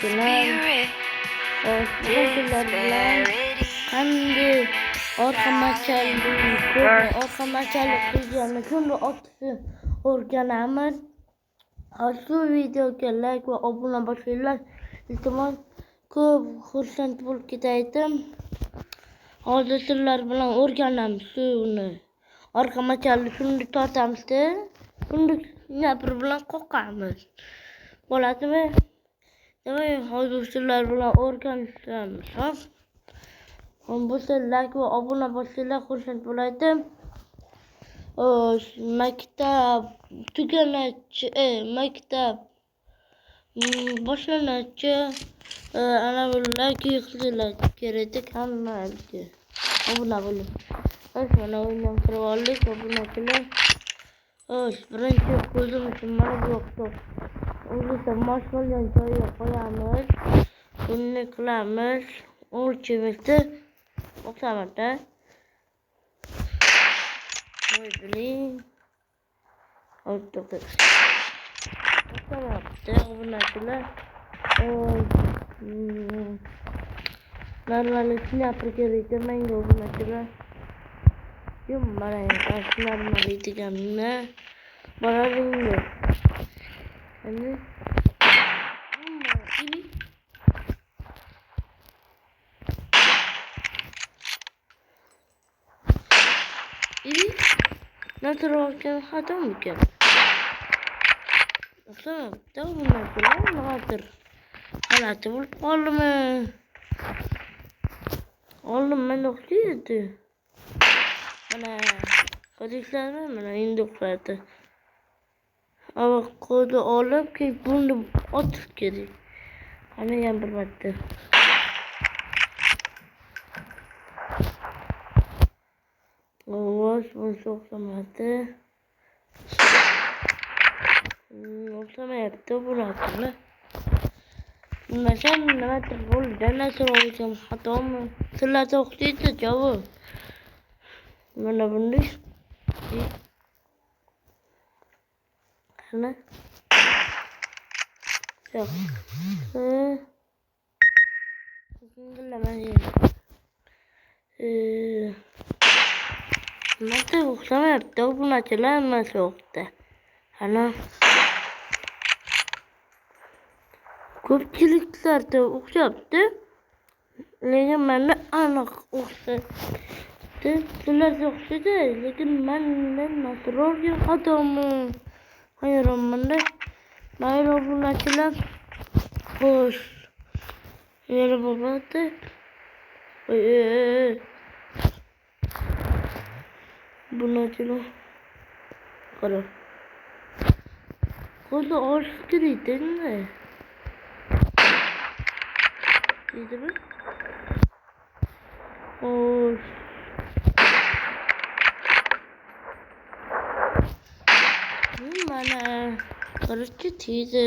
Selam. Bugün sizlerle kendi orka maçalı kızlarını şimdi atışı öğrenemiz. Şu videoga like ve abone başlaylar. İltimos ko'p xursand bo'lib ketaydim. Hozir sizlar bilan o'rganamiz shuni. Orqa makalni shunday tortamizda, shunday yapir bilan qoqamiz. Bo'ladimi? Demak, hozir sizlar bilan o'rganamiz. Bo'lsa like va obuna bo'lsanglar xursand bo'lardim. Maktab tuganachi, maktab boshlanachi ana bular qilishlar kerak hammaga. Obuna bo'ling. Mana o'yindan kirib oldik, obunachilar. Birinchi ko'zim uchun mana bu yoqda o'zimizda mashg'ulot joyiga qo'yamiz. Buni qilamiz. O'lchimizni o'qsamada. Biling. O'tdi. O'qsamada obunachilar. Normallikni yapirga menga obunachilar. Mana normallik deganni boraringlar. Endi naturalken xato mikan? Tamam, bundan sonra nimadir g'alati bo'lib qoldimi? Oldin men o'qiydi. Mana ko'rdingizlarmi? Mana endi o'qiydi. Avokado olib, keyin buni otish kerak. Ana ham bir marta. Buncha o'xshamayapti. O'xshamayapti bularga. Bilmasam nimadir bo'ldi. Nasıl olacağım xatomi? Sizlarda o'qiydi javob. Mana bunday. Ana. Yo'q. Mata o'xshamayapti, obunachilar hammasi o'qdi. Ana. Ko'pchiliklarda o'xshabdi. Lekin menda aniq o'xshaydi. Sizlarga o'xshaydi, lekin menda naturalga xatomi? Hayronmanda. Mayli obunachilar. Xo'sh. Yana bo'lmadi. Bunachilar. Qara. Qo'lda olish kerak endi. Deydimi? Xo'sh. Mana qarachi tiydi.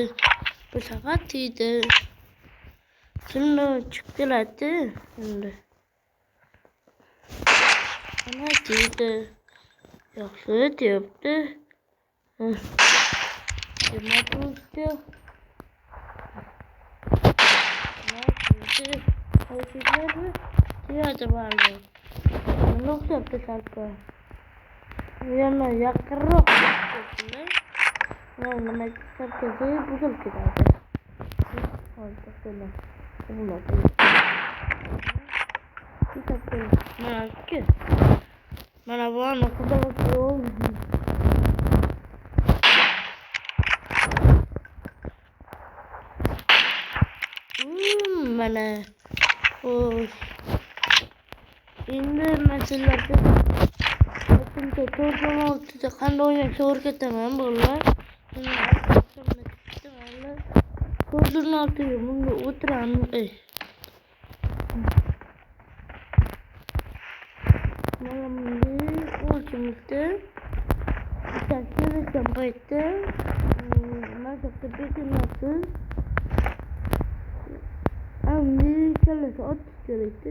Bu safar tiydi. Shuni chiqiladi endi. Mana tiydi. Yaxshi deyapti. Nima bo'ldi? Hozirlarmi? Tiyadi bari. Nima o'xshabdi salqa? Yana yaqinroq ketdi. Nima salqasi buzilib ketadi. Hozir mana bu aniq mana endi masalalarda to'rtta qanday o'ynashni o'rgataman bolalar. Ko'zlarni oldiga bunga o'tiramiz. Mana bunday o'lchimizda bittasi paytda mazaqda bekinasiz. Amni kallasi otish kerakda.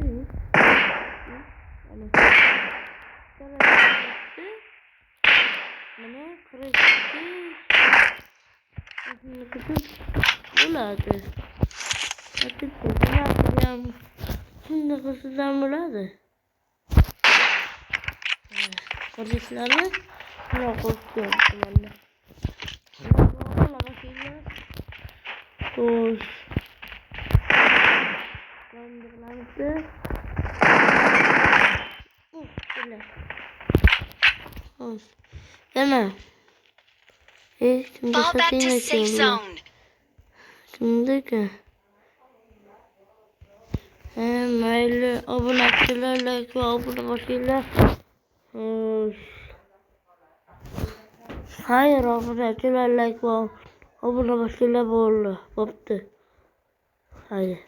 Mana qaraysiz. Bo'ladi. bizden buladı. Polisleri buna korkuyorum ben. Okula bakayım. Koş. Kandırlandı. Böyle. Koş. Deme. Şimdi Fall back to satayım safe açıyorum. zone. Şimdi ki. Mail abone like ve abone bakıyla. Hayır abone like ve abone bakıyla bu oldu. Koptu. Hayır.